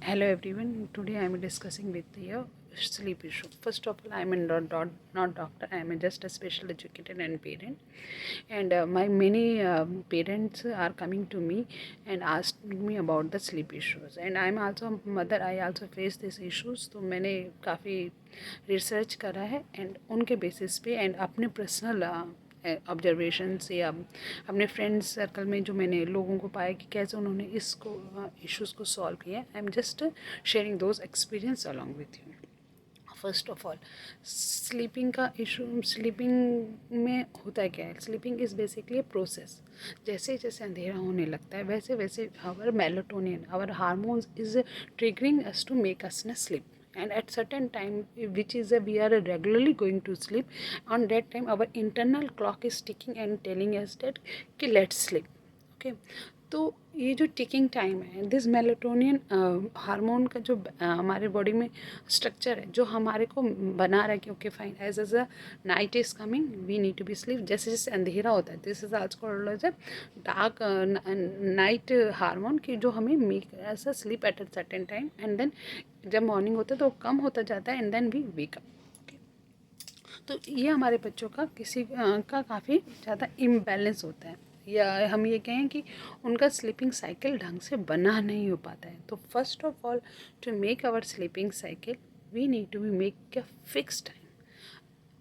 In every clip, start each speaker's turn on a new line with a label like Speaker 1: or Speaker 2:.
Speaker 1: Hello everyone. Today I am discussing with you sleep issue. First of all, I am not doctor. I am just a special educated and parent. And my many parents are coming to me and asking me about the sleep issues. And I am also mother. I also face these issues. तो मैंने काफ़ी research करा है and उनके basis पे and अपने personal observation से या अपने फ्रेंड्स सर्कल में जो मैंने लोगों को पाया कि कैसे उन्होंने इसको इश्यूज़ को सॉल्व किया I am just sharing those experience along with you. First of all, sleeping का इशू, स्लीपिंग में होता है क्या है, sleeping is basically a process. जैसे जैसे अंधेरा होने लगता है वैसे वैसे our melatonin, our hormones is triggering us to make us in sleep, and at certain time which is we are regularly going to sleep, on that time our internal clock is ticking and telling us that कि let's sleep. Okay तो ये जो ticking time है, this melatonin hormone का जो हमारे body में structure है जो हमारे को बना रहा है कि okay fine as as a night is coming we need to be sleep. जैसे जैसे अंधेरा होता है this is also called as dark night hormone की जो हमें make as a sleep at a certain time and then जब morning होता है तो कम होता जाता है and then we wake up. तो ये हमारे बच्चों का किसी का काफ़ी ज़्यादा इम्बैलेंस होता है या हम ये कहें कि उनका स्लीपिंग साइकिल ढंग से बना नहीं हो पाता है। तो first of all, to make our sleeping cycle we need to be make a fix time.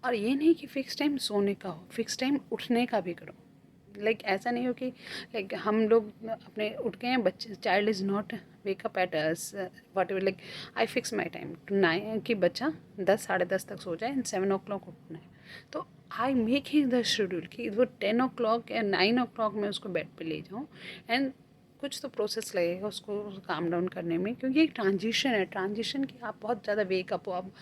Speaker 1: और ये नहीं कि फ़िक्स टाइम सोने का हो, फ़िक्स टाइम उठने का भी करो। ऐसा नहीं हो कि हम लोग अपने उठ गए हैं, बच्चे child is not wake up at what ever I fix my time to 9 कि बच्चा 10 10:30 तक सो जाए एंड 7 o'clock उठना है। तो I make he the schedule कि वो 10 o'clock या 9 o'clock में उसको बेड पे ले जाऊँ एंड कुछ तो प्रोसेस लगेगा उसको काम डाउन करने में, क्योंकि एक ट्रांजिशन है। ट्रांजिशन की आप बहुत ज़्यादा वेकअप हो, आप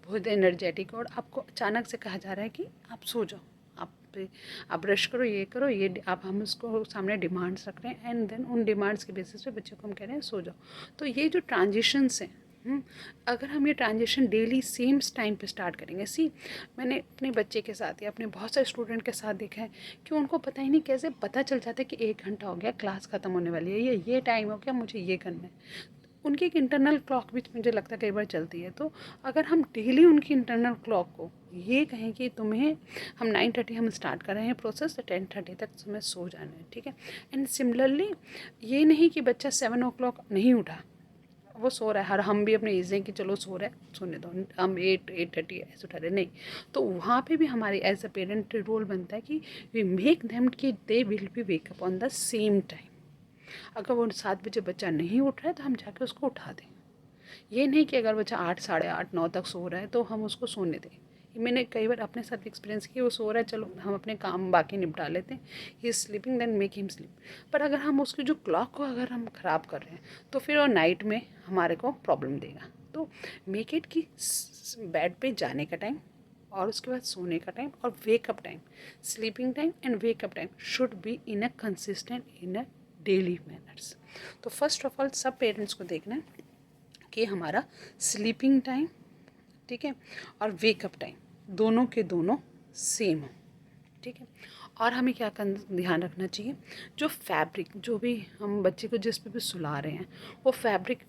Speaker 1: बहुत एनर्जेटिक हो और आपको अचानक से कहा जा रहा है कि आप सो जाओ, आप ब्रश करो, ये करो, ये आप हम उसको सामने डिमांड्स रख रहे हैं एंड देन उन डिमांड्स के बेसिस पे बच्चों को हम कह रहे हैं सो जाओ। तो ये जो ट्रांजिशंस हैं, अगर हम ये ट्रांजिशन डेली सेम टाइम पे स्टार्ट करेंगे, मैंने अपने बच्चे के साथ या अपने बहुत सारे स्टूडेंट के साथ देखा है कि उनको पता ही नहीं कैसे पता चल जाता है कि 1 घंटा हो गया, क्लास ख़त्म होने वाली है, ये टाइम हो गया, मुझे ये करना है। उनकी एक इंटरनल क्लॉक भी मुझे लगता है कई बार चलती है। तो अगर हम डेली उनकी इंटरनल क्लॉक को ये कहें कि तुम्हें हम 9:30 हम स्टार्ट कर रहे हैं प्रोसेस, तो 10:30 तक तुम्हें सो जाना है, ठीक है। एंड सिमिलरली ये नहीं कि बच्चा 7 o'clock नहीं उठा, वो सो रहा है, हर हम भी अपने ईज़ी कि चलो सो रहा है सोने दो, हम 8:30 ऐसे उठा रहे नहीं। तो वहाँ पे भी हमारी एज अ पेरेंट रोल बनता है कि वी मेक देम कि they will be wake up on the same time. अगर वो 7 बजे बच्चा नहीं उठ रहा है तो हम जाके उसको उठा दें। ये नहीं कि अगर बच्चा 8 8:30 9 तक सो रहा है तो हम उसको सोने दें। ये मैंने कई बार अपने साथ एक्सपीरियंस किया, वो सो रहा है चलो हम अपने काम बाकी निपटा लेते हैं, he is sleeping then make him sleep. पर अगर हम उसकी जो क्लॉक को अगर हम ख़राब कर रहे हैं तो फिर वो नाइट में हमारे को प्रॉब्लम देगा। तो मेक इट कि बेड पे जाने का टाइम और उसके बाद सोने का टाइम और wake up time, sleeping time and wake up time should be in a consistent in a daily manners. तो फर्स्ट ऑफ ऑल सब पेरेंट्स को देखना है कि हमारा स्लीपिंग टाइम, ठीक है, और वेकअप टाइम दोनों के दोनों सेम हो, ठीक है। और हमें क्या ध्यान रखना चाहिए, जो फैब्रिक जो भी हम बच्चे को जिस पे भी सुला रहे हैं वो फैब्रिक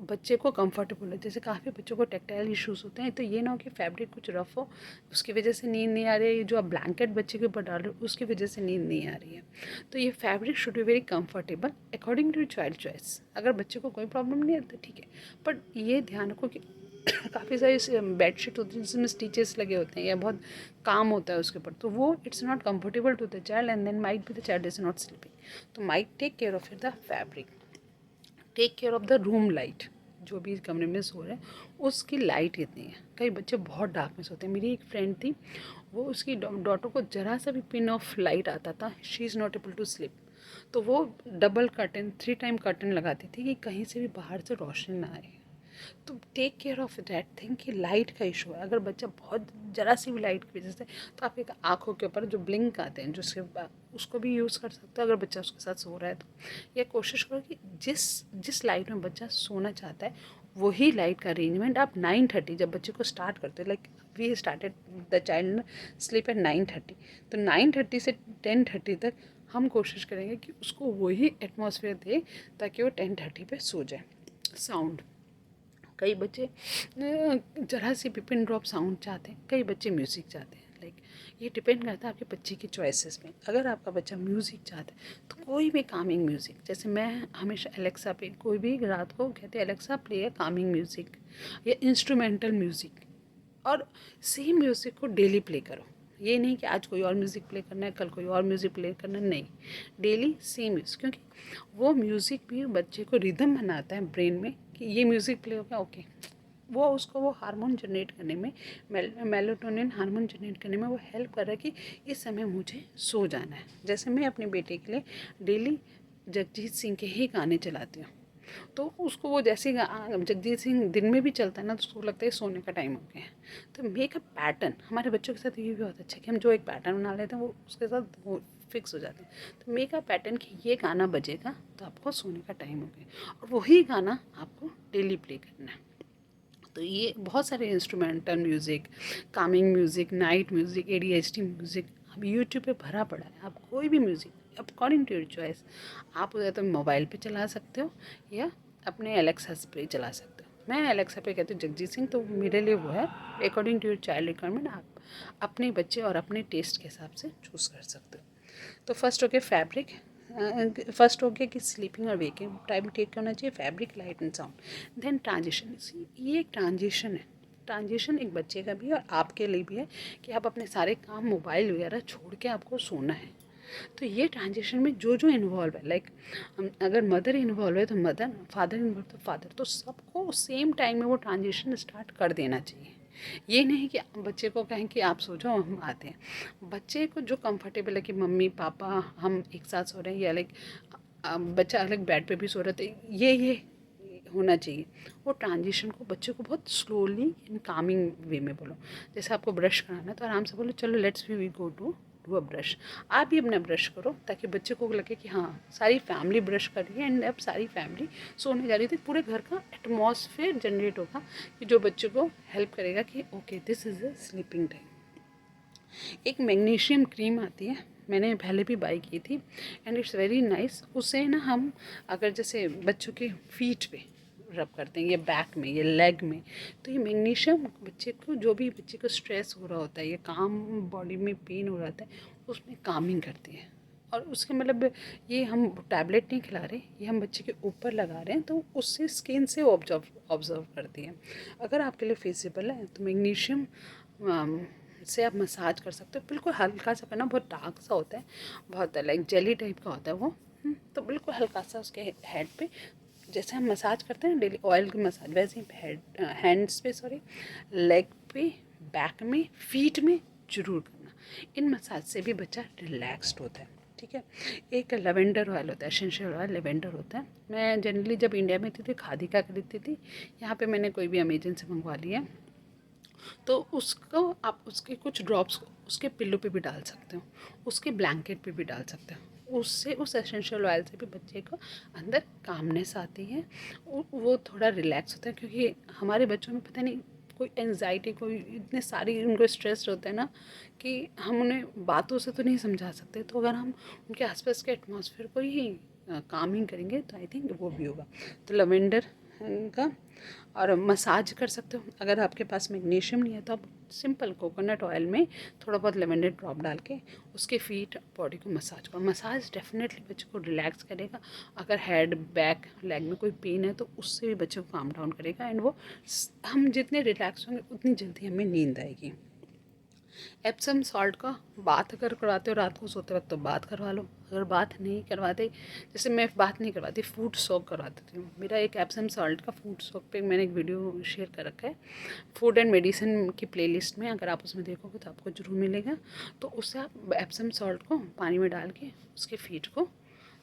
Speaker 1: बच्चे को कंफर्टेबल है। जैसे काफ़ी बच्चों को टेक्टाइल इश्यूज होते हैं, तो ये ना हो कि फैब्रिक कुछ रफ हो उसकी वजह से नींद नहीं आ रही है, जो आप ब्लैंकेट बच्चे के ऊपर डाल रहे हो उसकी वजह से नींद नहीं आ रही है। तो ये fabric should be very comfortable according to child choice. अगर बच्चे को कोई प्रॉब्लम नहीं है तो ठीक है, बट ये ध्यान रखो कि काफ़ी सारी बेडशीट होती है जिसमें स्टिचेस लगे होते हैं या बहुत काम होता है उसके ऊपर, तो वो it's not comfortable to the child and then might be the child is not sleeping. तो might take care of the fabric, take care of the room light, जो भी कमरे में सो रहे हैं उसकी लाइट कितनी है। कई बच्चे बहुत डार्क में सोते हैं। मेरी एक फ्रेंड थी, वो उसकी डॉटर को ज़रा सा भी पिन ऑफ लाइट आता था, she is not able to sleep. तो वो डबल कर्टन 3 टाइम कर्टन लगाती थी कि कहीं से भी बाहर से रोशनी ना आए। तो take care of that thing कि लाइट का इशू है। अगर बच्चा बहुत ज़रा सी भी लाइट की वजह से, तो आप एक आँखों के ऊपर जो ब्लिंक आते हैं जिसके उसको भी यूज़ कर सकते हो अगर बच्चा उसके साथ सो रहा है तो। या कोशिश करो कि जिस जिस लाइट में बच्चा सोना चाहता है वही लाइट का अरेंजमेंट आप 9:30 जब बच्चे को स्टार्ट करते हो, we started the child sleep at 9:30, तो 9:30 से 10:30 तक हम कोशिश करेंगे कि उसको वही एटमॉस्फेयर दे ताकि वो 10:30 पे सो जाए। साउंड, कई बच्चे जरा सी पिन ड्रॉप साउंड चाहते हैं, कई बच्चे म्यूज़िक चाहते हैं। लाइक ये डिपेंड करता है आपके बच्चे की चॉइसेस में। अगर आपका बच्चा म्यूज़िक चाहता है तो कोई भी कामिंग म्यूज़िक, जैसे मैं हमेशा एलेक्सा पे कोई भी रात को कहते हैं एलेक्सा प्ले कामिंग म्यूज़िक या इंस्ट्रूमेंटल म्यूज़िक, और सेम म्यूज़िक को डेली प्ले करो। ये नहीं कि आज कोई और म्यूज़िक प्ले करना है, कल कोई और म्यूज़िक प्ले करना है, नहीं, डेली सेम म्यूज़िक, क्योंकि वो म्यूज़िक भी बच्चे को रिदम बनाता है ब्रेन में कि ये म्यूज़िक प्ले हो गया, ओके, वो उसको वो हार्मोन जनरेट करने में, मेलाटोनिन हार्मोन जनरेट करने में वो हेल्प कर रहा है कि इस समय मुझे सो जाना है। जैसे मैं अपने बेटे के लिए डेली जगजीत सिंह के ही गाने चलाती हूँ, तो उसको वो जैसे जगजीत सिंह दिन में भी चलता है ना, तो उसको लगता है सोने का टाइम हो गया है। तो मेक अ पैटर्न, हमारे बच्चों के साथ ये भी बहुत अच्छा है कि हम जो एक पैटर्न बना लेते हैं वो उसके साथ वो फिक्स हो जाते हैं। तो मेक अ पैटर्न कि ये गाना बजेगा तो आपको सोने का टाइम हो गया, और वही गाना आपको डेली प्ले करना है। तो ये बहुत सारे instrumental music, calming music, night music, ADHD music अब यूट्यूब पे भरा पड़ा है। आप कोई भी music according to your choice, आप उधर तो मोबाइल पे चला सकते हो या अपने एलेक्सा पे चला सकते हो। मैं एलेक्सा पे कहती हूँ जगजीत सिंह, तो मेरे लिए वो है according to your child requirement, आप अपने बच्चे और अपने टेस्ट के हिसाब से चूज़ कर सकते हो। तो फर्स्ट हो गया फैब्रिक, फर्स्ट हो गया कि स्लीपिंग और वेकिंग टाइम ठीक होना चाहिए, fabric, light and sound. Then transition, ये एक ट्रांजिशन है, ट्रांजिशन एक बच्चे का भी है और आपके लिए भी है कि आप अपने सारे काम मोबाइल वगैरह छोड़ के आपको सोना है। तो ये ट्रांजिशन में जो जो इन्वॉल्व है, लाइक अगर मदर इन्वॉल्व है तो मदर, फादर इन्वॉल्व तो फादर, तो सबको सेम टाइम में वो ट्रांजिशन स्टार्ट कर देना चाहिए। ये नहीं कि बच्चे को कहें कि आप सो जाओ हम आते हैं। बच्चे को जो कंफर्टेबल है कि मम्मी पापा हम एक साथ सो रहे हैं, या लाइक बच्चा अलग बेड पे भी सो रहा है, ये होना चाहिए। वो ट्रांजिशन को बच्चे को बहुत स्लोली इन कामिंग वे में बोलो। जैसे आपको ब्रश कराना है तो आराम से बोलो चलो let's we go to do a brush, आप भी अपना ब्रश करो, ताकि बच्चे को लगे कि हाँ सारी फैमिली ब्रश कर रही है एंड अब सारी फैमिली सोने जा रही थी। पूरे घर का एटमॉस्फेयर जनरेट होगा कि जो बच्चे को हेल्प करेगा कि okay this is a sleeping time. एक मैग्नीशियम क्रीम आती है, मैंने पहले भी बाई की थी एंड इट्स वेरी नाइस। उससे ना हम अगर जैसे बच्चों के फीट पे रब करते हैं, ये बैक में, ये लेग में, तो ये मैग्नीशियम बच्चे को, जो भी बच्चे को स्ट्रेस हो रहा होता है, ये काम बॉडी में पेन हो रहा होता है, उसमें कामिंग करती है। और उसके मतलब ये हम टैबलेट नहीं खिला रहे, ये हम बच्चे के ऊपर लगा रहे हैं, तो उससे स्किन से ऑब्जर्व करती है। अगर आपके लिए फिजिबल है तो मैग्नीशियम से आप मसाज कर सकते हो, बिल्कुल हल्का सा करना, बहुत डार्क सा होता है, बहुत लाइक जेली टाइप का होता है वो। तो बिल्कुल हल्का सा उसके हेड पे, जैसे हम मसाज करते हैं डेली ऑयल की मसाज, वैसे ही हैंड्स पे, सॉरी, लेग पे, बैक में, फीट में जरूर करना। इन मसाज से भी बच्चा रिलैक्स्ड होता है। ठीक है। एक लेवेंडर ऑयल होता है, एसेंशियल ऑयल लेवेंडर होता है। मैं जनरली जब इंडिया में थी खादी का खरीदती थी, यहाँ पे मैंने कोई भी अमेजन से मंगवा लिया, तो उसको आप उसके कुछ ड्रॉप्स उसके पिल्लो पे भी डाल सकते हो, उसके ब्लैंकेट पे भी डाल सकते हो। उससे, उस एसेंशियल ऑयल से भी बच्चे को अंदर कामनेस आती है, वो थोड़ा रिलैक्स होता है। क्योंकि हमारे बच्चों में पता नहीं कोई एंजाइटी, कोई इतने सारी उनको स्ट्रेस होते हैं ना कि हम उन्हें बातों से तो नहीं समझा सकते। तो अगर हम उनके आसपास के एटमॉस्फेयर को ही कामिंग करेंगे तो आई थिंक वो भी होगा। तो लवेंडर का, और मसाज कर सकते हो। अगर आपके पास मैग्नीशियम नहीं है तो आप सिंपल कोकोनट ऑयल में थोड़ा बहुत लेवेंडर ड्रॉप डाल के उसके फीट बॉडी को मसाज करो। मसाज डेफिनेटली बच्चे को रिलैक्स करेगा। अगर हेड बैक लेग में कोई पेन है तो उससे भी बच्चे को काम डाउन करेगा, एंड वो हम जितने रिलैक्स होंगे उतनी जल्दी हमें नींद आएगी। एप्सम सॉल्ट का बाथ अगर करवाते हो रात को सोते वक्त तो बाथ करवा लो। अगर बाथ नहीं करवाते, जैसे मैं बाथ नहीं करवाती, फूड सोक करवा देती हूँ। मेरा एक एप्सम सॉल्ट का फूड सोक पे मैंने एक वीडियो शेयर कर रखा है फूड एंड मेडिसिन की प्लेलिस्ट में, अगर आप उसमें देखोगे तो आपको जरूर मिलेगा। तो उससे आप एप्सम सॉल्ट को पानी में डाल के उसके फीट को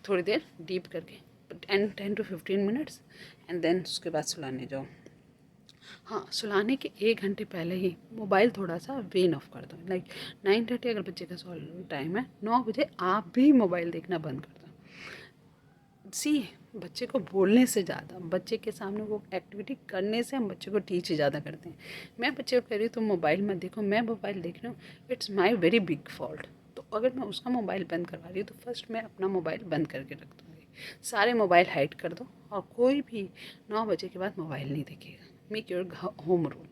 Speaker 1: थोड़ी देर डीप करके 10 to 15 मिनट्स, एंड देन उसके बाद सुलाने जाओ। हाँ, सुलाने के 1 घंटे पहले ही मोबाइल थोड़ा सा वेन ऑफ कर दो। लाइक 9:30 अगर बच्चे का सॉल टाइम है, 9 बजे आप भी मोबाइल देखना बंद कर दो। बच्चे को बोलने से ज़्यादा, बच्चे के सामने वो एक्टिविटी करने से हम बच्चे को टीच ज़्यादा करते हैं। मैं बच्चे को कह रही हूँ तुम मोबाइल मत देखो, मैं मोबाइल देख रही हूँ, it's my very big fault. तो अगर मैं उसका मोबाइल बंद करवा रही हूँ तो फर्स्ट मैं अपना मोबाइल बंद करके रख दूँगी। सारे मोबाइल हाइड कर दो और कोई भी 9 बजे के बाद मोबाइल नहीं देखेगा। मेक योर होम रूल,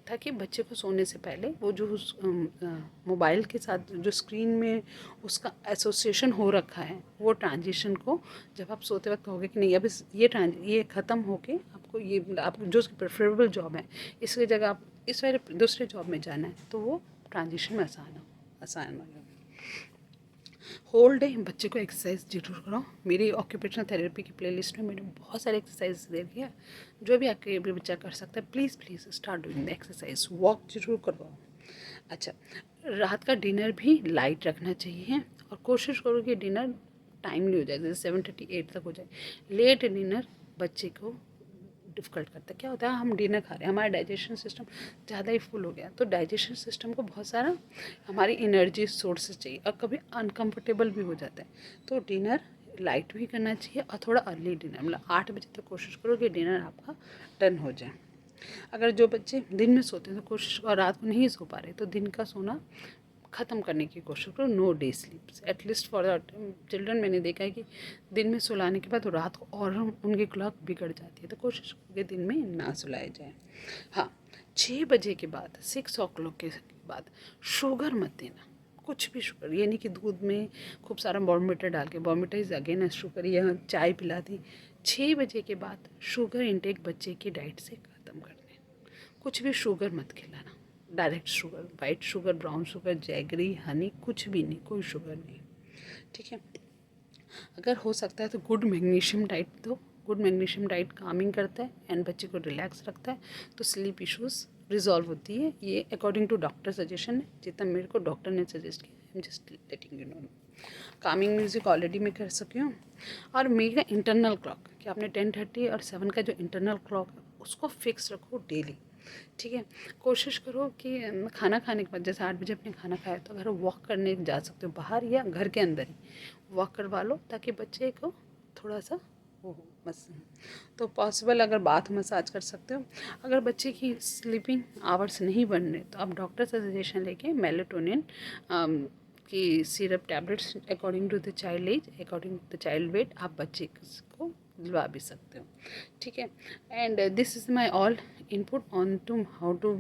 Speaker 1: ताकि बच्चे को सोने से पहले वो जो उस मोबाइल के साथ जो स्क्रीन में उसका एसोसिएशन हो रखा है, वो ट्रांजिशन को जब आप सोते वक्त कहोगे कि नहीं अब ये ख़त्म होके आपको ये आप जो प्रेफरेबल जॉब है इसकी जगह आप इस वाले दूसरे जॉब में जाना है, तो वो ट्रांजिशन में आसान हो जाएगा। होल डे बच्चे को एक्सरसाइज जरूर कराओ। मेरी ऑक्यूपेशनल थेरेपी की प्लेलिस्ट में मैंने बहुत सारे एक्सरसाइज दे दिया है, जो भी आपके भी बच्चा कर सकता है। Please please start doing the exercise, walk जरूर करवाओ। अच्छा, रात का डिनर भी लाइट रखना चाहिए और कोशिश करो कि डिनर टाइमली हो जाए, जैसे 7:38 तक हो जाए। लेट डिनर बच्चे को डिफ़िकल्ट करता है। क्या होता है, हम डिनर खा रहे हैं, हमारा डाइजेशन सिस्टम ज़्यादा ही फुल हो गया, तो डाइजेशन सिस्टम को बहुत सारा हमारी एनर्जी सोर्सेज चाहिए और कभी अनकम्फर्टेबल भी हो जाता है। तो डिनर लाइट भी करना चाहिए और थोड़ा अर्ली डिनर, मतलब 8 बजे तक कोशिश करो कि डिनर आपका डन हो जाए। अगर जो बच्चे दिन में सोते हैं तो कोशिश, और रात को नहीं सो पा रहे, तो दिन का सोना ख़त्म करने की कोशिश करो। No day sleeps at least for the children. मैंने देखा है कि दिन में सुलाने के बाद रात को और उनकी क्लॉक बिगड़ जाती है, तो कोशिश करो कि दिन में ना सुलाया जाए। हाँ, 6 बजे के बाद 6 o'clock के बाद शुगर मत देना, कुछ भी शुगर। ये नहीं कि दूध में खूब सारा बॉर्नविटा डाल के, बॉर्नविटा इज़ अगेन शुगर, या चाय पिला दी। 6 बजे के बाद शुगर इंटेक बच्चे की डाइट से ख़त्म कर दें। कुछ भी शुगर मत खिलाना, direct sugar, white sugar, brown sugar, jaggery, Honey, कुछ भी नहीं, कोई शुगर नहीं। ठीक है, अगर हो सकता है तो गुड मैग्नीशियम डाइट दो। गुड मैग्नीशियम डाइट कामिंग करता है एंड बच्चे को रिलैक्स रखता है, तो स्लीप इश्यूज़ रिजॉल्व होती है। ये अकॉर्डिंग टू डॉक्टर सजेशन है, जितना मेरे को डॉक्टर ने सजेस्ट किया, I am just letting you know. Kameng music already मैं कर सकी हूँ। और मेरा इंटरनल क्लॉक, कि आपने 10:30 और 7 का जो इंटरनल क्लॉक है उसको फिक्स रखो डेली। ठीक है, कोशिश करो कि खाना खाने के बाद, जैसे 8 बजे आपने खाना खाया, तो अगर वॉक करने जा सकते हो बाहर या घर के अंदर ही वॉक करवा लो, ताकि बच्चे को थोड़ा सा वो हो बस। तो पॉसिबल अगर बाथ मसाज कर सकते हो। अगर बच्चे की स्लीपिंग आवर्स नहीं बन रहे, तो आप डॉक्टर से सजेशन लेके मेलेटोनिन की syrup tablets according to the child age, according to the child weight, आप बच्चे को दिलवा भी सकते हो। ठीक है, and this is my all input on to how to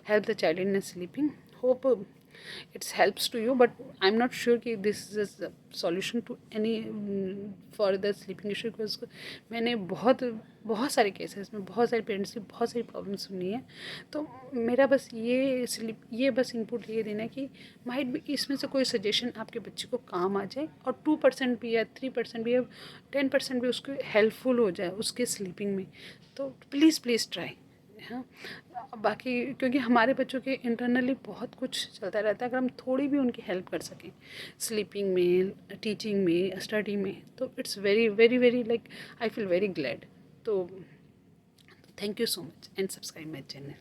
Speaker 1: help the child in sleeping. Hope it helps to you, but I'm not sure कि this is a solution to any for the sleeping issue, because मैंने बहुत सारे cases में बहुत सारे parents की बहुत सारी प्रॉब्लम सुनी है। तो मेरा बस ये बस इनपुट ये देना कि माइट भी इसमें से कोई सजेशन आपके बच्चे को काम आ जाए, और 2% भी या 3% भी या 10% भी उसको हेल्पफुल हो जाए उसके स्लीपिंग में, तो प्लीज़ प्लीज़ ट्राई। हाँ, बाकी क्योंकि हमारे बच्चों के इंटरनली बहुत कुछ चलता रहता है, अगर हम थोड़ी भी उनकी हेल्प कर सकें स्लीपिंग में, टीचिंग में, स्टडी में, तो it's very very very like I feel very glad. तो thank you so much and subscribe my channel.